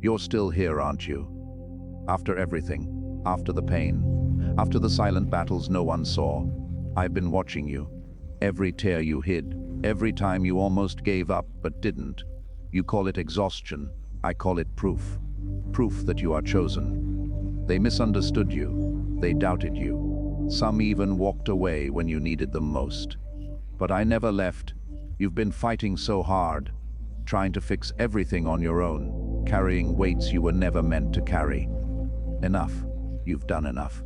You're still here, aren't you? After everything, after the pain, after the silent battles no one saw, I've been watching you. Every tear you hid, every time you almost gave up but didn't. You call it exhaustion, I call it proof. Proof that you are chosen. They misunderstood you, they doubted you. Some even walked away when you needed them most. But I never left. You've been fighting so hard, trying to fix everything on your own, carrying weights you were never meant to carry. Enough. You've done enough.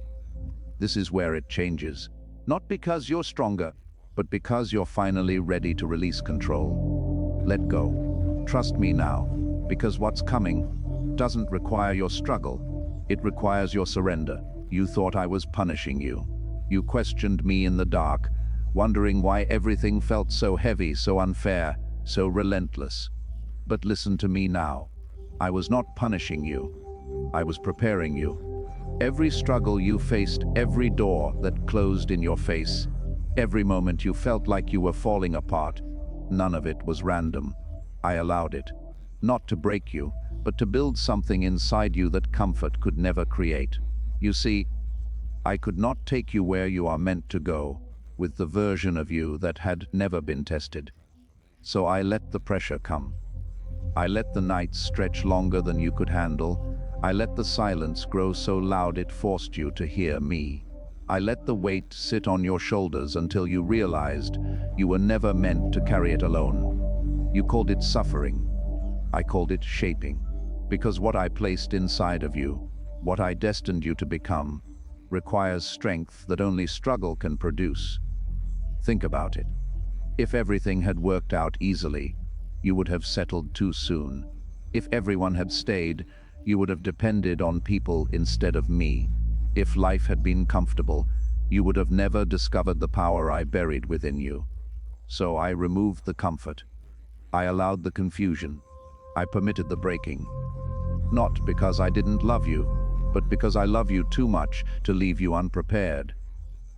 This is where it changes. Not because you're stronger, but because you're finally ready to release control. Let go. Trust me now, because what's coming doesn't require your struggle. It requires your surrender. You thought I was punishing you. You questioned me in the dark, wondering why everything felt so heavy, so unfair, so relentless. But listen to me now. I was not punishing you. I was preparing you. Every struggle you faced, every door that closed in your face, every moment you felt like you were falling apart, none of it was random. I allowed it. Not to break you, but to build something inside you that comfort could never create. You see, I could not take you where you are meant to go, with the version of you that had never been tested. So I let the pressure come. I let the nights stretch longer than you could handle. I let the silence grow so loud it forced you to hear me. I let the weight sit on your shoulders until you realized you were never meant to carry it alone. You called it suffering. I called it shaping. Because what I placed inside of you, what I destined you to become, requires strength that only struggle can produce. Think about it. If everything had worked out easily, you would have settled too soon. If everyone had stayed, you would have depended on people instead of me. If life had been comfortable, you would have never discovered the power I buried within you. So I removed the comfort. I allowed the confusion. I permitted the breaking. Not because I didn't love you, but because I love you too much to leave you unprepared.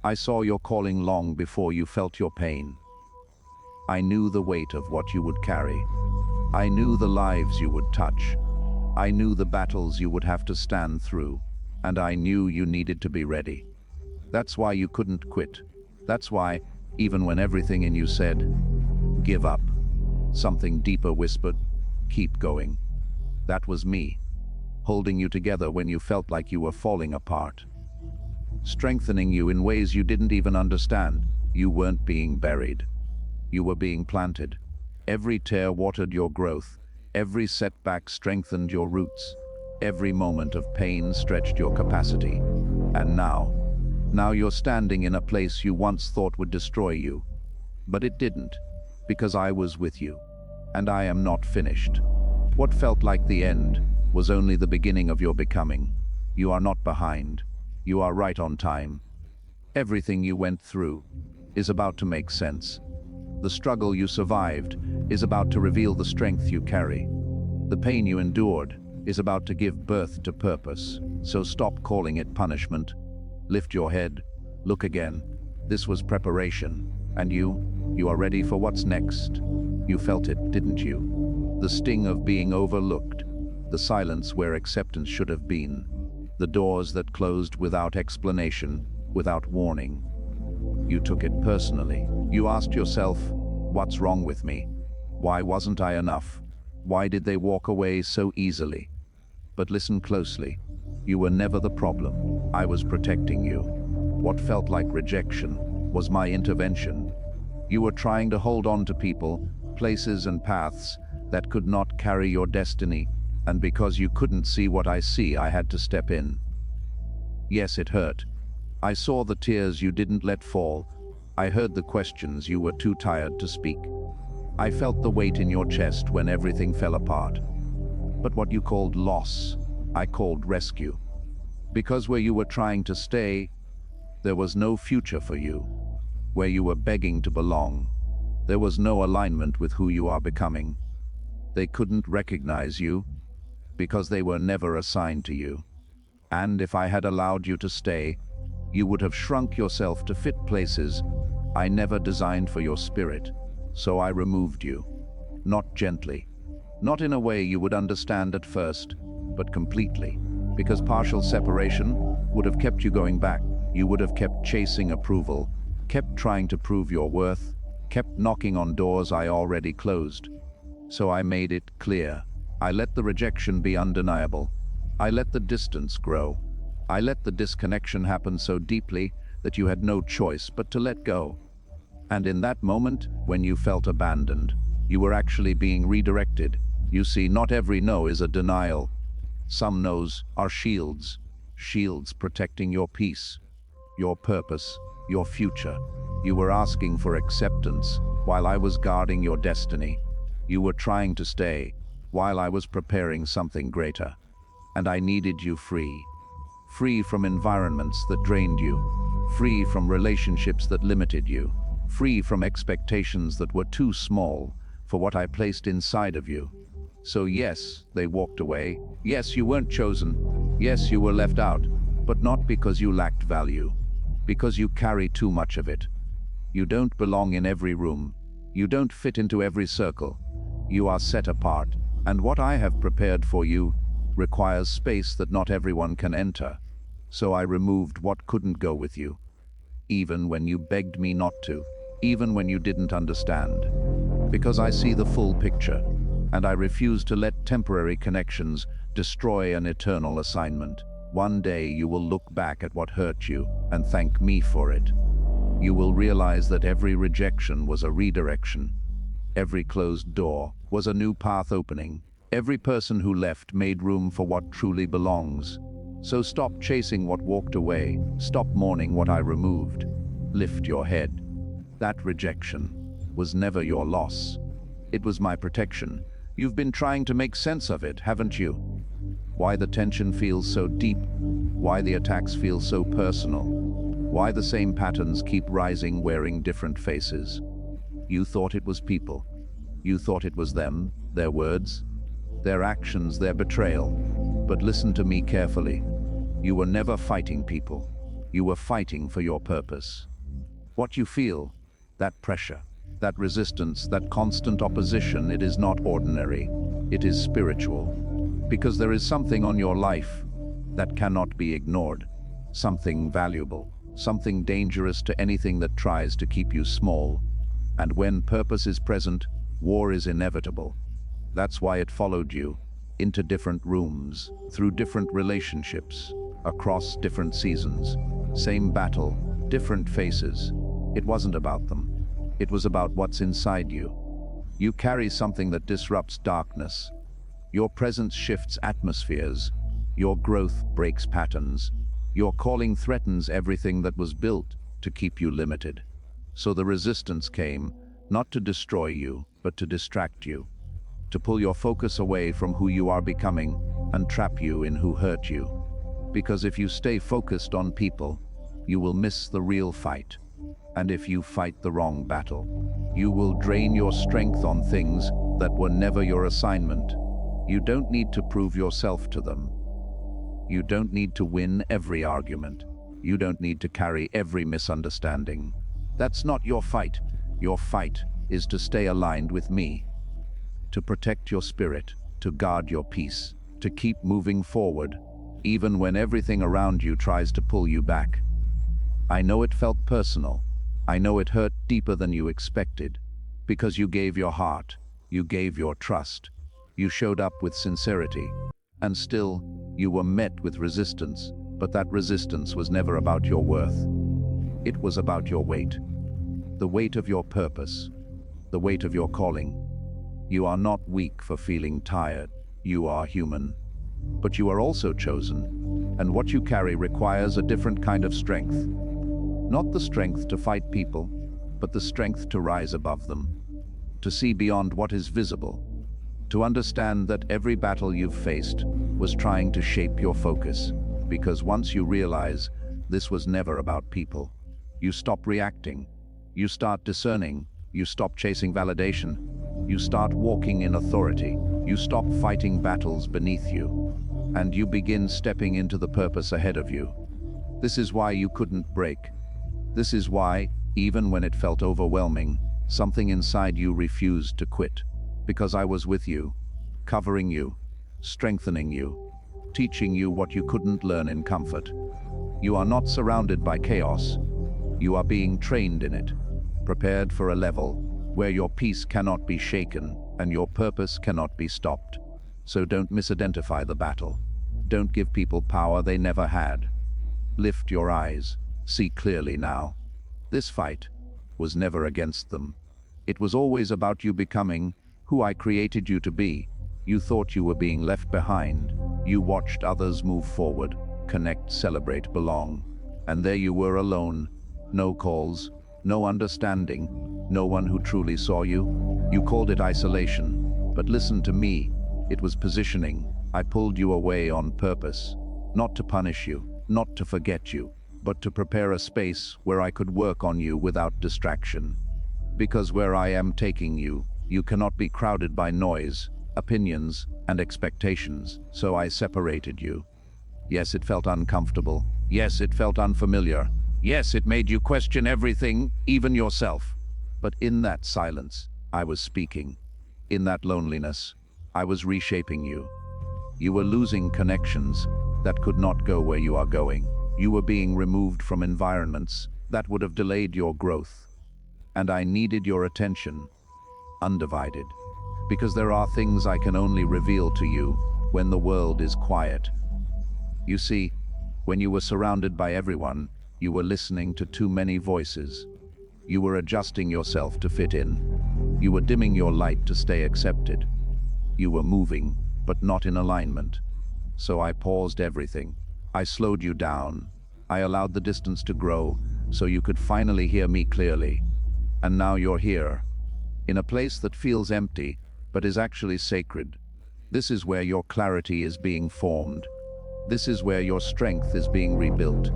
I saw your calling long before you felt your pain. I knew the weight of what you would carry. I knew the lives you would touch. I knew the battles you would have to stand through, and I knew you needed to be ready. That's why you couldn't quit. That's why, even when everything in you said, "Give up," something deeper whispered, "Keep going." That was me, holding you together when you felt like you were falling apart. Strengthening you in ways you didn't even understand. You weren't being buried. You were being planted. Every tear watered your growth. Every setback strengthened your roots. Every moment of pain stretched your capacity. And now you're standing in a place you once thought would destroy you. But it didn't, because I was with you. And I am not finished. What felt like the end was only the beginning of your becoming. You are not behind. You are right on time. Everything you went through is about to make sense. The struggle you survived is about to reveal the strength you carry. The pain you endured is about to give birth to purpose. So stop calling it punishment. Lift your head. Look again. This was preparation. And you are ready for what's next. You felt it, didn't you? The sting of being overlooked. The silence where acceptance should have been. The doors that closed without explanation, without warning. You took it personally. You asked yourself, what's wrong with me? Why wasn't I enough? Why did they walk away so easily? But listen closely. You were never the problem. I was protecting you. What felt like rejection was my intervention. You were trying to hold on to people, places and paths that could not carry your destiny, and because you couldn't see what I see, I had to step in. Yes, it hurt. I saw the tears you didn't let fall. I heard the questions you were too tired to speak. I felt the weight in your chest when everything fell apart. But what you called loss, I called rescue. Because where you were trying to stay, there was no future for you. Where you were begging to belong, there was no alignment with who you are becoming. They couldn't recognize you because they were never assigned to you. And if I had allowed you to stay, you would have shrunk yourself to fit places I never designed for your spirit. So I removed you. Not gently. Not in a way you would understand at first, but completely. Because partial separation would have kept you going back. You would have kept chasing approval, kept trying to prove your worth, kept knocking on doors I already closed. So I made it clear. I let the rejection be undeniable. I let the distance grow. I let the disconnection happen so deeply that you had no choice but to let go. And in that moment, when you felt abandoned, you were actually being redirected. You see, not every no is a denial. Some no's are shields. Shields protecting your peace, your purpose, your future. You were asking for acceptance while I was guarding your destiny. You were trying to stay while I was preparing something greater. And I needed you free. Free from environments that drained you. Free from relationships that limited you. Free from expectations that were too small for what I placed inside of you. So yes, they walked away. Yes, you weren't chosen. Yes, you were left out. But not because you lacked value. Because you carry too much of it. You don't belong in every room. You don't fit into every circle. You are set apart. And what I have prepared for you requires space that not everyone can enter. So I removed what couldn't go with you. Even when you begged me not to. Even when you didn't understand. Because I see the full picture. And I refuse to let temporary connections destroy an eternal assignment. One day you will look back at what hurt you and thank me for it. You will realize that every rejection was a redirection. Every closed door was a new path opening. Every person who left made room for what truly belongs. So stop chasing what walked away. Stop mourning what I removed. Lift your head. That rejection was never your loss. It was my protection. You've been trying to make sense of it, haven't you? Why the tension feels so deep, why the attacks feel so personal, why the same patterns keep rising wearing different faces. You thought it was people. You thought it was them, their words, their actions, their betrayal. But listen to me carefully. You were never fighting people. You were fighting for your purpose. What you feel, that pressure, that resistance, that constant opposition, it is not ordinary. It is spiritual. Because there is something on your life that cannot be ignored. Something valuable. Something dangerous to anything that tries to keep you small. And when purpose is present, war is inevitable. That's why it followed you into different rooms, through different relationships, across different seasons. Same battle, different faces. It wasn't about them. It was about what's inside you. You carry something that disrupts darkness. Your presence shifts atmospheres. Your growth breaks patterns. Your calling threatens everything that was built to keep you limited. So the resistance came, not to destroy you, but to distract you. To pull your focus away from who you are becoming and trap you in who hurt you. Because if you stay focused on people, you will miss the real fight. And if you fight the wrong battle, you will drain your strength on things that were never your assignment. You don't need to prove yourself to them. You don't need to win every argument. You don't need to carry every misunderstanding. That's not your fight. Your fight is to stay aligned with me. To protect your spirit, to guard your peace, to keep moving forward, even when everything around you tries to pull you back. I know it felt personal. I know it hurt deeper than you expected, because you gave your heart, you gave your trust, you showed up with sincerity, and still, you were met with resistance, but that resistance was never about your worth. It was about your weight. The weight of your purpose, the weight of your calling. You are not weak for feeling tired. You are human. But you are also chosen, and what you carry requires a different kind of strength. Not the strength to fight people, but the strength to rise above them, to see beyond what is visible, to understand that every battle you've faced was trying to shape your focus, because once you realize this was never about people, you stop reacting, you start discerning, you stop chasing validation, you start walking in authority, you stop fighting battles beneath you, and you begin stepping into the purpose ahead of you. This is why you couldn't break. This is why, even when it felt overwhelming, something inside you refused to quit. Because I was with you, covering you, strengthening you, teaching you what you couldn't learn in comfort. You are not surrounded by chaos. You are being trained in it, prepared for a level where your peace cannot be shaken and your purpose cannot be stopped. So don't misidentify the battle. Don't give people power they never had. Lift your eyes, see clearly now. This fight was never against them. It was always about you becoming who I created you to be. You thought you were being left behind. You watched others move forward, connect, celebrate, belong. And there you were alone. No calls, no understanding, no one who truly saw you. You called it isolation, but listen to me. It was positioning. I pulled you away on purpose, not to punish you, not to forget you, but to prepare a space where I could work on you without distraction. Because where I am taking you, you cannot be crowded by noise, opinions, and expectations, so I separated you. Yes, it felt uncomfortable. Yes, it felt unfamiliar. Yes, it made you question everything, even yourself. But in that silence, I was speaking. In that loneliness, I was reshaping you. You were losing connections that could not go where you are going. You were being removed from environments that would have delayed your growth. And I needed your attention, undivided, because there are things I can only reveal to you when the world is quiet. You see, when you were surrounded by everyone, you were listening to too many voices. You were adjusting yourself to fit in. You were dimming your light to stay accepted. You were moving, but not in alignment. So I paused everything. I slowed you down. I allowed the distance to grow so you could finally hear me clearly. And now you're here, in a place that feels empty, but is actually sacred. This is where your clarity is being formed. This is where your strength is being rebuilt.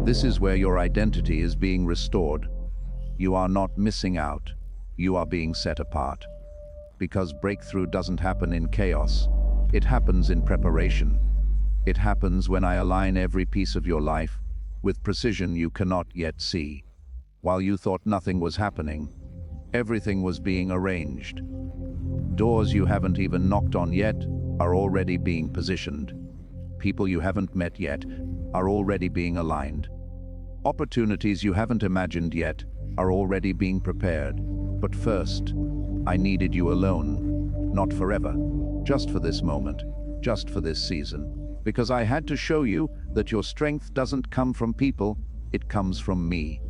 This is where your identity is being restored. You are not missing out. You are being set apart. Because breakthrough doesn't happen in chaos. It happens in preparation. It happens when I align every piece of your life with precision you cannot yet see. While you thought nothing was happening, everything was being arranged. Doors you haven't even knocked on yet are already being positioned. People you haven't met yet are already being aligned. Opportunities you haven't imagined yet are already being prepared. But first, I needed you alone, not forever, just for this moment, just for this season. Because I had to show you that your strength doesn't come from people, it comes from me.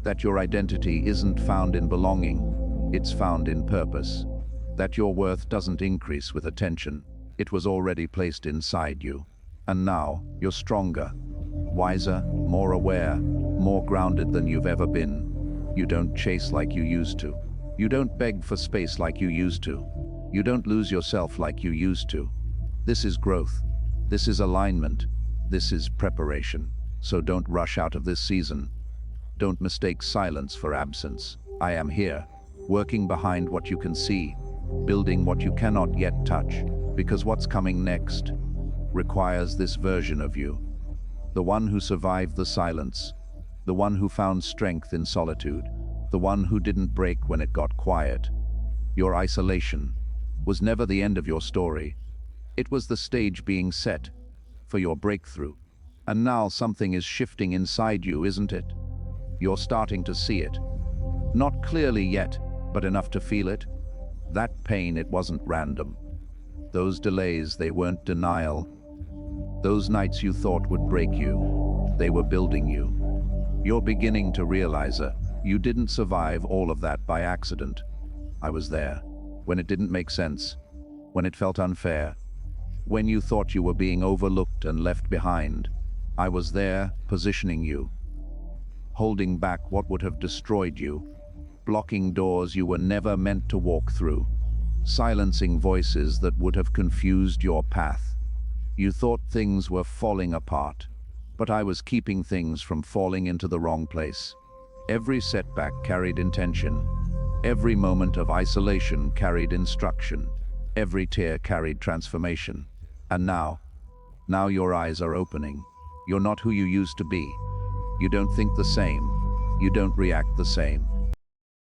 That your identity isn't found in belonging, it's found in purpose. That your worth doesn't increase with attention, it was already placed inside you. And now, you're stronger, wiser, more aware, more grounded than you've ever been. You don't chase like you used to. You don't beg for space like you used to. You don't lose yourself like you used to. This is growth. This is alignment. This is preparation. So don't rush out of this season. Don't mistake silence for absence. I am here, working behind what you can see, building what you cannot yet touch, because what's coming next requires this version of you. The one who survived the silence, the one who found strength in solitude, the one who didn't break when it got quiet. Your isolation was never the end of your story. It was the stage being set for your breakthrough. And now something is shifting inside you, isn't it? You're starting to see it. Not clearly yet, but enough to feel it. That pain, it wasn't random. Those delays, they weren't denial. Those nights you thought would break you, they were building you. You're beginning to realize it. You didn't survive all of that by accident. I was there, when it didn't make sense, when it felt unfair, when you thought you were being overlooked and left behind. I was there, positioning you, holding back what would have destroyed you, blocking doors you were never meant to walk through, silencing voices that would have confused your path. You thought things were falling apart, but I was keeping things from falling into the wrong place. Every setback carried intention. Every moment of isolation carried instruction. Every tear carried transformation. And now your eyes are opening. You're not who you used to be. You don't think the same. You don't react the same.